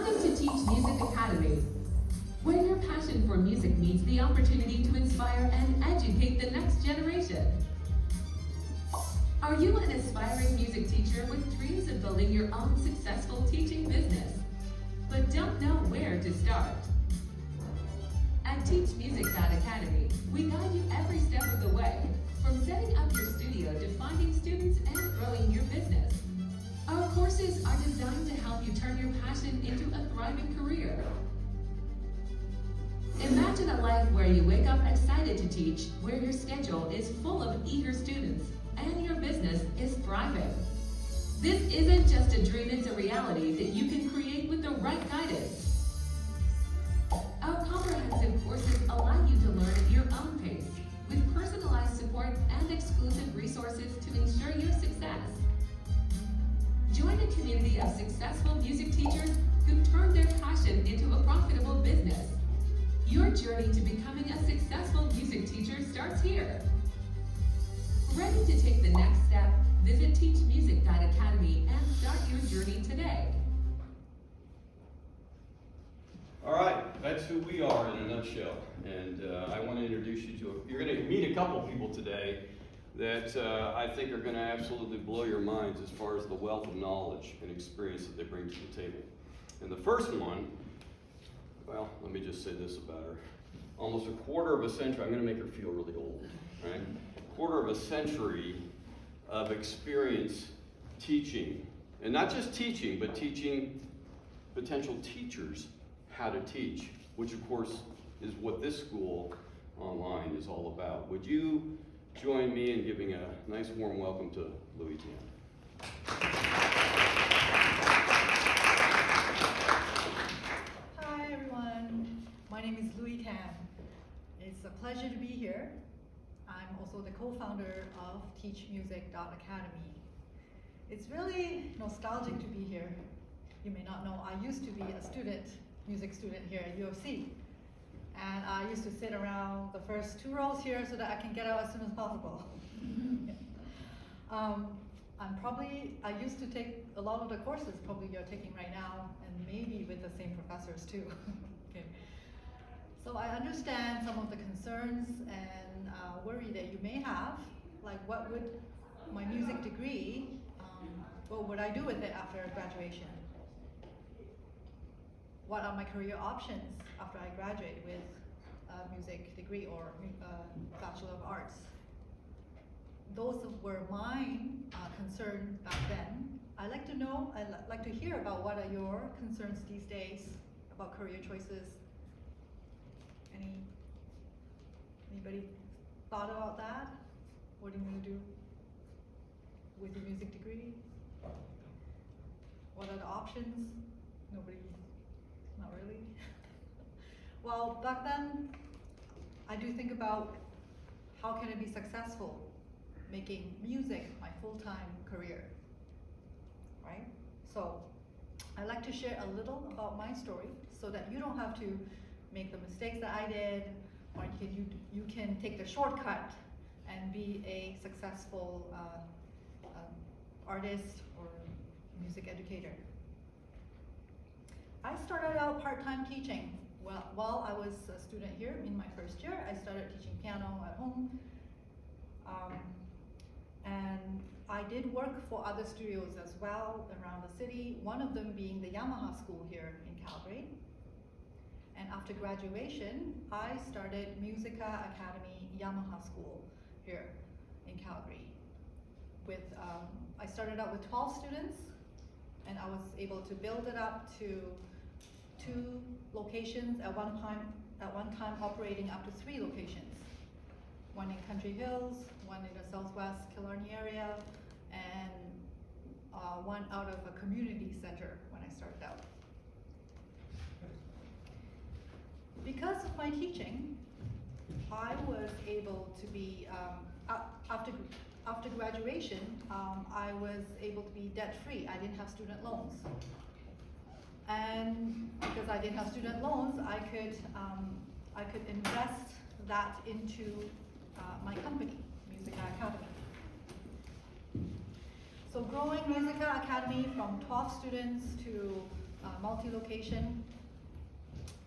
Welcome to Teach Music Academy, where your passion for music meets the opportunity to inspire and educate the next generation. Are you an aspiring music teacher with dreams of building your own successful teaching business, but don't know where to start? At TeachMusic.Academy, we guide you every step of the way, from setting up your studio to finding students and growing your business. Our courses are designed to help you turn your passion into a thriving career. Imagine a life where you wake up excited to teach, where your schedule is full of eager students, and your business is thriving. This isn't just a dream, it's a reality that you can create with the right guidance. Our comprehensive courses allow you to learn at your own pace, with personalized support and exclusive resources to ensure your success. Join a community of successful music teachers who've turned their passion into a profitable business. Your journey to becoming a successful music teacher starts here. Ready to take the next step? Visit TeachMusic.Academy and start your journey today. All right, that's who we are in a nutshell. And I want to introduce you to, you're going to meet a couple people today that I think are going to absolutely blow your minds as far as the wealth of knowledge and experience that they bring to the table. And the first one, well, let me just say this about her. Almost a quarter of a century, I'm going to make her feel really old, right? Quarter of a century of experience teaching, and not just teaching, but teaching potential teachers how to teach, which of course is what this school online is all about. Would you join me in giving a nice warm welcome to Louis Tan? Hi everyone, my name is Louis Tan. It's a pleasure to be here. I'm also the co-founder of TeachMusic.Academy. It's really nostalgic to be here. You may not know, I used to be a student, music student here at U of C. And I used to sit around the first 2 rows here so that I can get out as soon as possible. I used to take a lot of the courses probably you're taking right now, and maybe with the same professors too. Okay. So I understand some of the concerns and worry that you may have, like what would my music degree, what would I do with it after graduation? What are my career options after I graduate with a music degree or Bachelor of Arts? Those were my concerns back then. I'd like to know, I'd like to hear about what are your concerns these days about career choices. Anybody thought about that? What are you going to do with your music degree? What are the options? Nobody. Not really. Well, back then, I do think about how can I be successful making music my full-time career, right? So I'd like to share a little about my story so that you don't have to make the mistakes that I did, or you can take the shortcut and be a successful artist or music educator. I started out part-time teaching. Well, while I was a student here in my first year, I started teaching piano at home. And I did work for other studios as well around the city, one of them being the Yamaha school here in Calgary. And after graduation, I started Musica.Academy Yamaha school here in Calgary. I started out with 12 students, and I was able to build it up to 2 locations at one time operating up to 3 locations. One in Country Hills, one in the Southwest Killarney area, and one out of a community center when I started out. Because of my teaching, I was able to be, after graduation, I was able to be debt-free. I didn't have student loans. And because I didn't have student loans, I could invest that into my company, Musica.Academy. So growing Musica.Academy from 12 students to multi-location.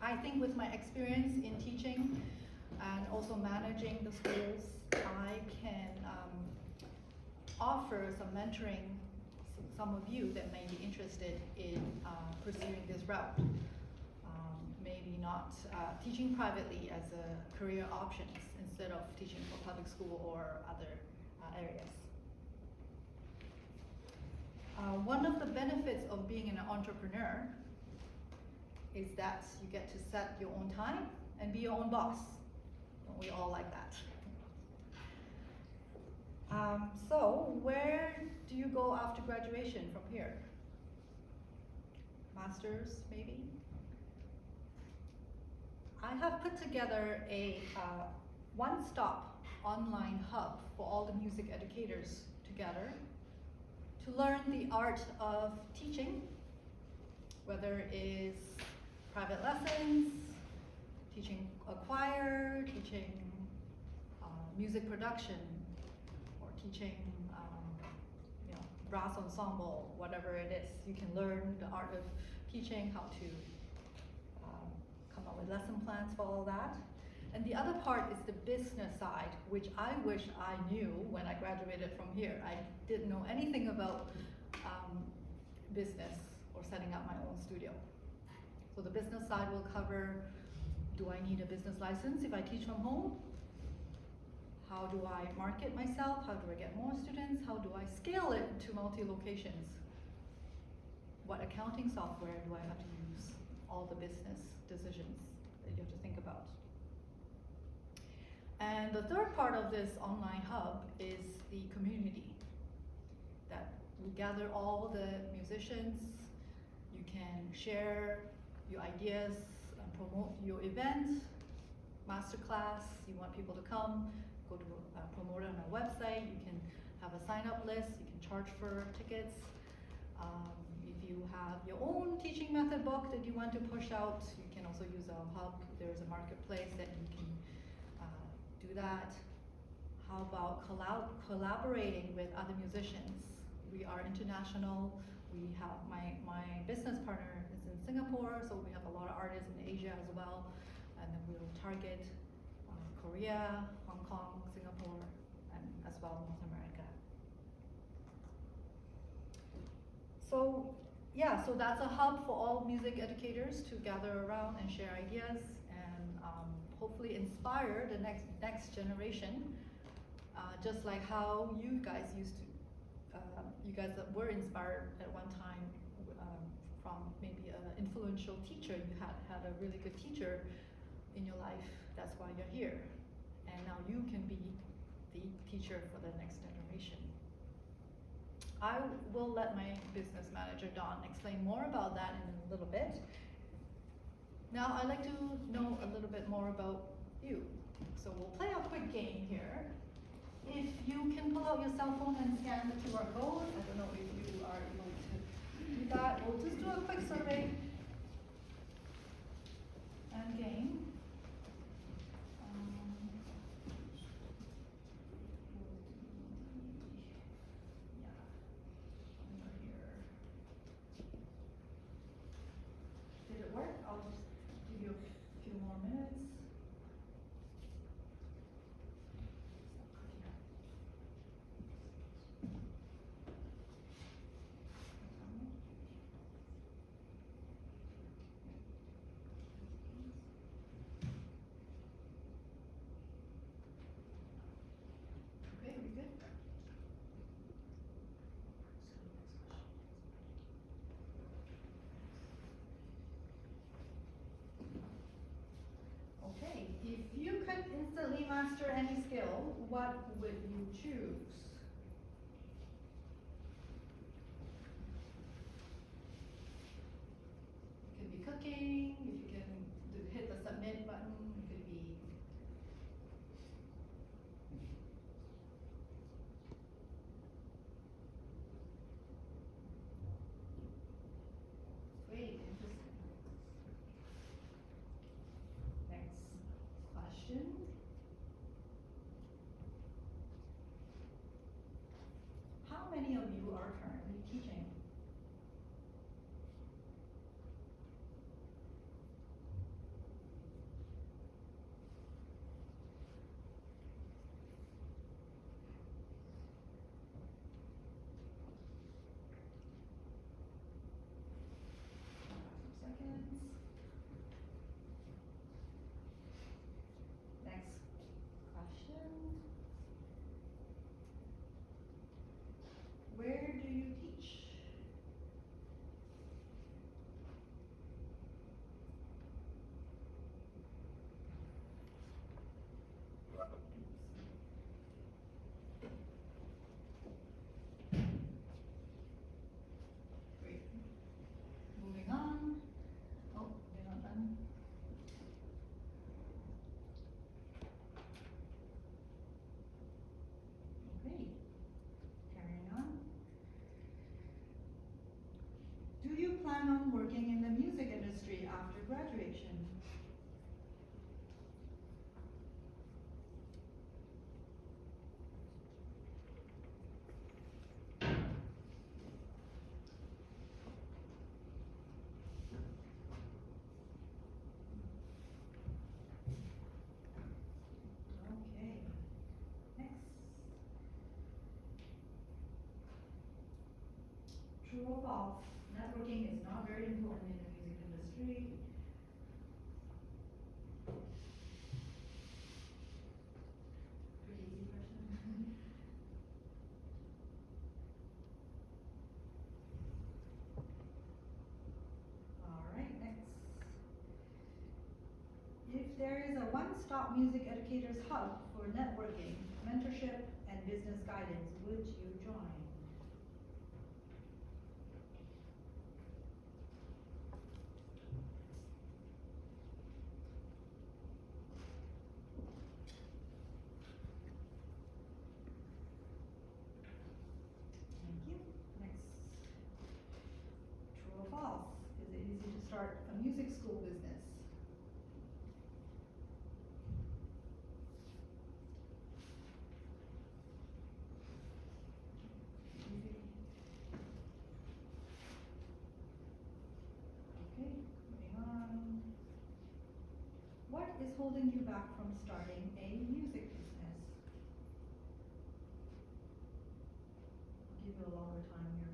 I think with my experience in teaching and also managing the schools, I can offer some mentoring to some of you that may be interested in pursuing this route. Maybe not teaching privately as a career option instead of teaching for public school or other areas. One of the benefits of being an entrepreneur is that you get to set your own time and be your own boss. Don't we all like that? So where do you go after graduation from here? Masters, maybe? I have put together a one-stop online hub for all the music educators together to learn the art of teaching, whether it is private lessons, teaching a choir, teaching music production, or teaching brass ensemble, whatever it is. You can learn the art of teaching, how to come up with lesson plans for all that. And the other part is the business side, which I wish I knew when I graduated from here. I didn't know anything about business or setting up my own studio. So the business side will cover, do I need a business license if I teach from home? How do I market myself? How do I get more students? How do I scale it to multi-locations? What accounting software do I have to use? All the business decisions that you have to think about. And the third part of this online hub is the community, that we gather all the musicians. You can share your ideas and promote your event, masterclass. You want people to come, go to promote it on our website. You can have a sign-up list. You can charge for tickets. If you have your own teaching method book that you want to push out, you can also use our hub. There's a marketplace that you can do that. How about collaborating with other musicians? We are international. We have my business partner is in Singapore, so we have a lot of artists in Asia as well, and then we'll target Korea, Hong Kong, Singapore, and as well North America. So yeah, so that's a hub for all music educators to gather around and share ideas and hopefully inspire the next generation, just like how you guys used to, you guys that were inspired at one time from maybe an influential teacher. You had a really good teacher in your life. That's why you're here. And now you can be the teacher for the next generation. I will let my business manager, Dawn, explain more about that in a little bit. Now I'd like to know a little bit more about you. So we'll play a quick game here. If you can pull out your cell phone and scan the QR code, I don't know if you are able to do that. We'll just do a quick survey and game. Did it work? I'll just give you a few more minutes. True or false? Networking is not very important in the music industry. Pretty easy question. All right, next. If there is a one-stop music educators hub for networking, mentorship, and business guidance, would you join? Thank you. Next. True or false? Is it easy to start a music school business? Easy. Okay, moving on. What is holding you back from starting a music business? I'll give you a longer time here.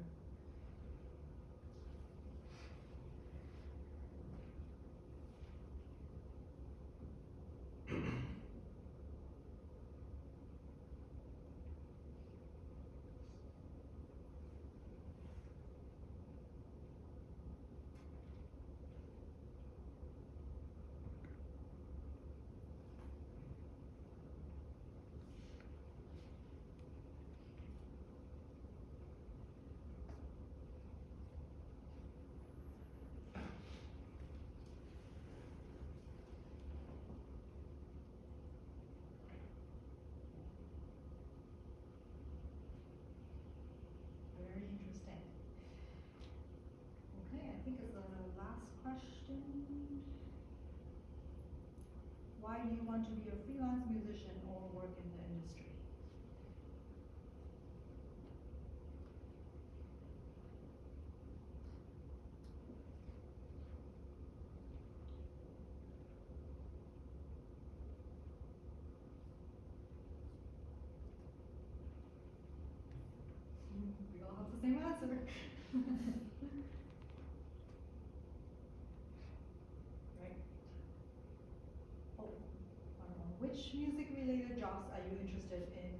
Very interesting. Okay, I think it's the last question. Why do you want to be a freelance musician or work in the industry? We all have the same answer. Right. Oh, one more. Which music-related jobs are you interested in?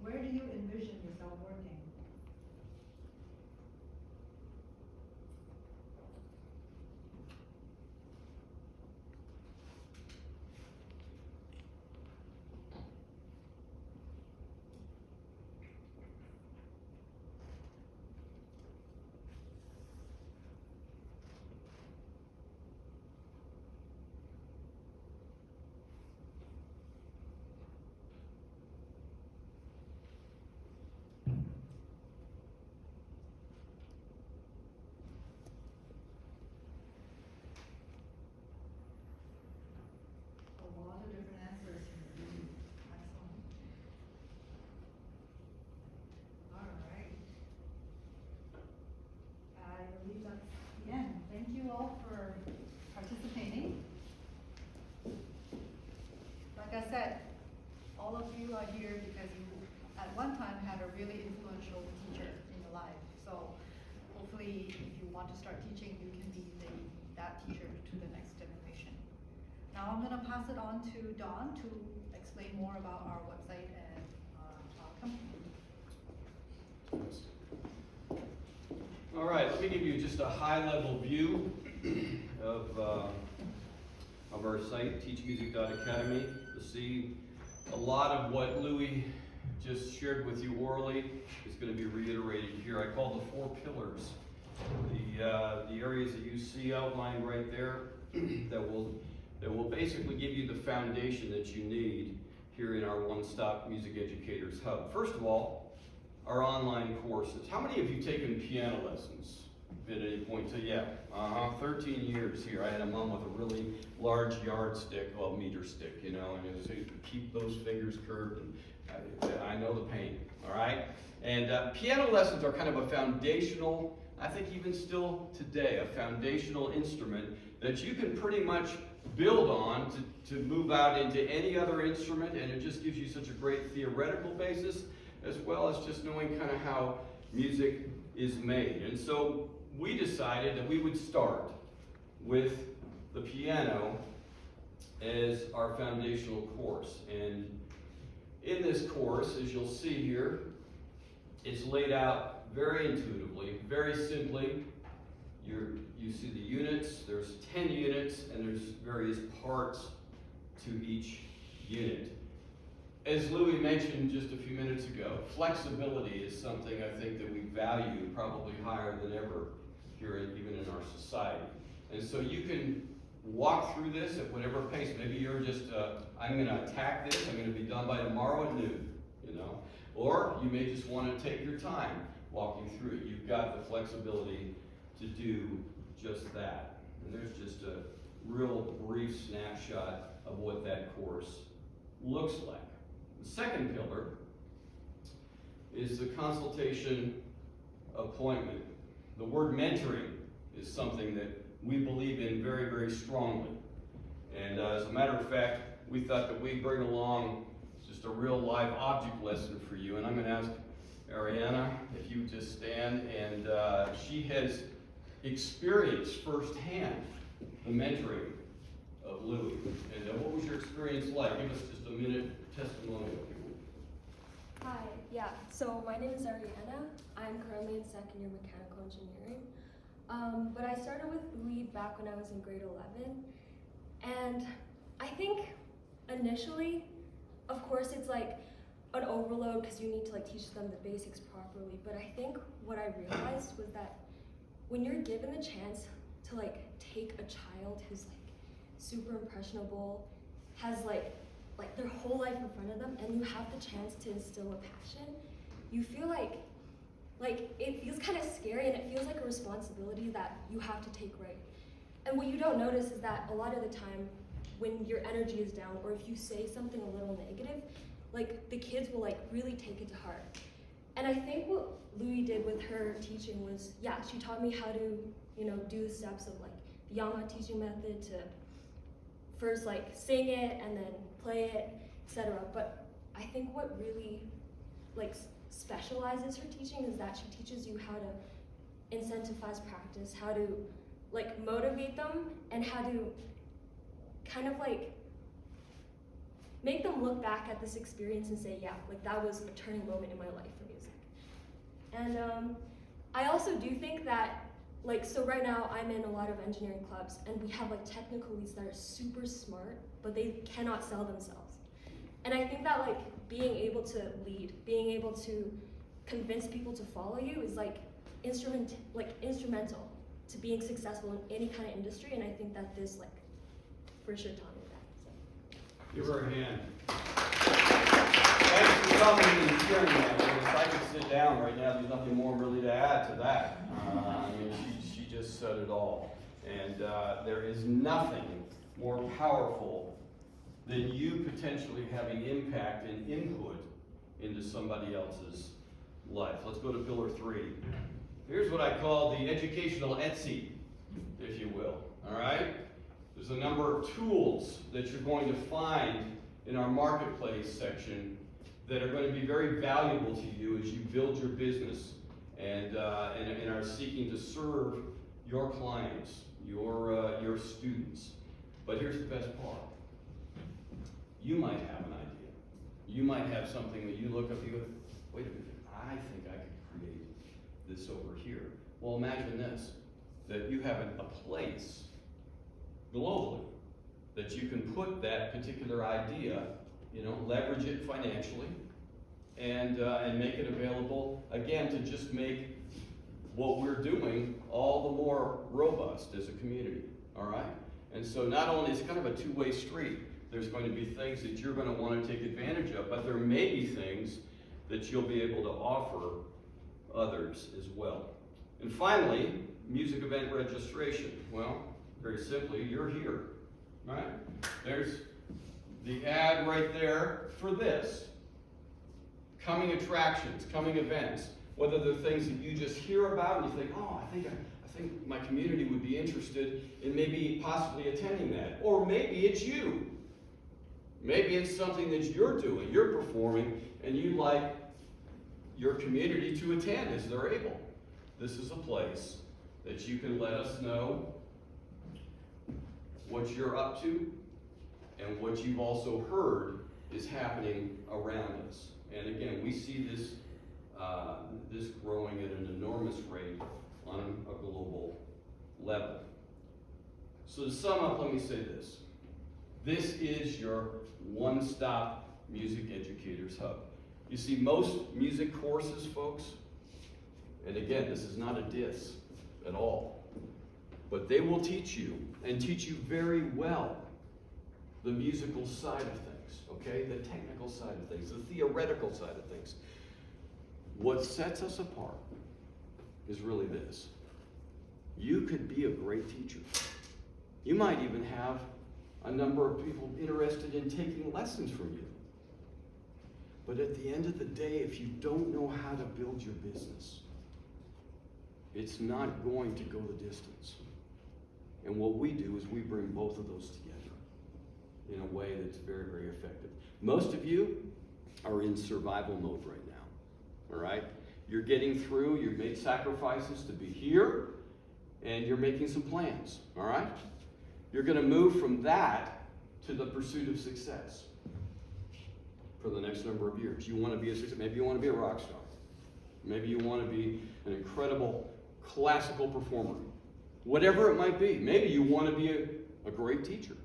Where do you envision yourself working? A lot of different answers here. Excellent. All right. I believe that's the end. Thank you all for participating. Like I said, all of you are here because you at one time had a really influential teacher in your life. So hopefully if you want to start teaching, you can be that teacher to the next generation. Now I'm gonna pass it on to Dawn to explain more about our website and our company. All right, let me give you just a high-level view of our site, TeachMusic.Academy. You'll see a lot of what Louis just shared with you orally is going to be reiterated here. I call the 4 pillars. The areas that you see outlined right there that will basically give you the foundation that you need here in our one-stop music educators hub. First of all, our online courses. How many of you taken piano lessons at any point? So yeah, 13 years here. I had a mom with a really large yardstick, well, meter stick, you know, and it was to keep those fingers curved, and I know the pain, all right? And piano lessons are kind of a foundational, I think even still today, a foundational instrument that you can pretty much build on to move out into any other instrument, and it just gives you such a great theoretical basis, as well as just knowing kind of how music is made. And so we decided that we would start with the piano as our foundational course. And in this course, as you'll see here, it's laid out very intuitively, very simply. You see the units, there's 10 units, and there's various parts to each unit. As Louis mentioned just a few minutes ago, flexibility is something I think that we value probably higher than ever here, even in our society. And so you can walk through this at whatever pace. Maybe you're just, I'm going to attack this, I'm going to be done by tomorrow at noon, you know. Or you may just want to take your time walking through it. You've got the flexibility to do just that. And there's just a real brief snapshot of what that course looks like. The second pillar is the consultation appointment. The word mentoring is something that we believe in very, very strongly. And as a matter of fact, we thought that we'd bring along just a real live object lesson for you. And I'm going to ask Ariana if you just stand. And she has experienced firsthand the mentoring of Louis. And what was your experience like? Give us just a minute testimonial. Hi, yeah, so my name is Ariana. I'm currently in second year mechanical engineering. But I started with Louis back when I was in grade 11. And I think initially, of course, it's like an overload because you need to like teach them the basics properly. But I think what I realized was that when you're given the chance to like take a child who's like super impressionable, has like their whole life in front of them, and you have the chance to instill a passion, you feel like it feels kind of scary, and it feels like a responsibility that you have to take right. And what you don't notice is that a lot of the time when your energy is down, or if you say something a little negative, like the kids will like really take it to heart. And I think what Louis did with her teaching was, yeah, she taught me how to, you know, do the steps of like the Yamaha teaching method, to first like sing it and then play it, etc. But I think what really like specializes her teaching is that she teaches you how to incentivize practice, how to like motivate them, and how to kind of like make them look back at this experience and say, yeah, like that was a turning moment in my life for music. And I also do think that, like, so right now I'm in a lot of engineering clubs, and we have like technical leads that are super smart, but they cannot sell themselves. And I think that like being able to lead, being able to convince people to follow you is like instrumental to being successful in any kind of industry. And I think that this like for sure taught me that. So. Give her a hand. Thanks for coming and sharing that with us. I could sit down right now. There's nothing more really to add to that. I mean, she just said it all. And there is nothing more powerful than you potentially having impact and input into somebody else's life. Let's go to pillar 3. Here's what I call the educational Etsy, if you will. All right? There's a number of tools that you're going to find in our marketplace section that are going to be very valuable to you as you build your business and are seeking to serve your clients, your students. But here's the best part. You might have an idea. You might have something that you look up and you go, wait a minute, I think I could create this over here. Well, imagine this, that you have a place globally that you can put that particular idea, you know, leverage it financially, and make it available, again, to just make what we're doing all the more robust as a community, all right? And so not only, it's kind of a two-way street. There's going to be things that you're going to want to take advantage of, but there may be things that you'll be able to offer others as well. And finally, music event registration. Well, very simply, you're here, right? There's the ad right there for this. Coming attractions, coming events, whether they're things that you just hear about and you think, oh, I think my community would be interested in maybe possibly attending that. Or maybe it's you. Maybe it's something that you're doing, you're performing, and you'd like your community to attend as they're able. this is a place that you can let us know what you're up to and what you've also heard is happening around us. And again, we see this this growing at an enormous rate on a global level. So to sum up, let me say this. This is your one-stop music educators hub. You see, most music courses, folks, and again, this is not a diss at all, but they will teach you, and teach you very well, the musical side of things, okay? The technical side of things, the theoretical side of things. What sets us apart is really this. You could be a great teacher. You might even have a number of people interested in taking lessons from you. But at the end of the day, if you don't know how to build your business, it's not going to go the distance. And what we do is we bring both of those together in a way that's very, very effective. Most of you are in survival mode right now, all right? You're getting through, you've made sacrifices to be here, and you're making some plans, all right? You're gonna move from that to the pursuit of success for the next number of years. You wanna be a success, maybe you wanna be a rock star. Maybe you wanna be an incredible classical performer. Whatever it might be. Maybe you wanna be a great teacher.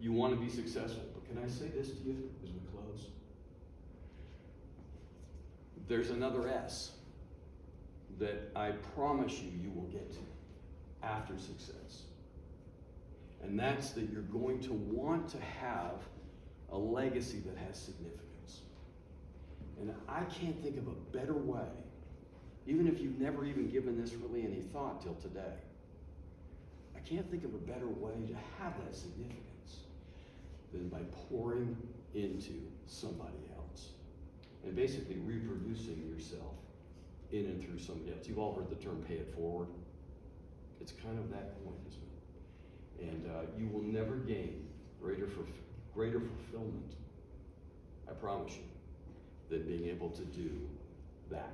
You wanna be successful. But can I say this to you as we close? There's another S that I promise you will get to after success. And that's that you're going to want to have a legacy that has significance. And I can't think of a better way, even if you've never even given this really any thought till today, I can't think of a better way to have that significance than by pouring into somebody else and basically reproducing yourself in and through somebody else. You've all heard the term pay it forward. It's kind of that point, isn't it? And you will never gain greater fulfillment, I promise you, than being able to do that.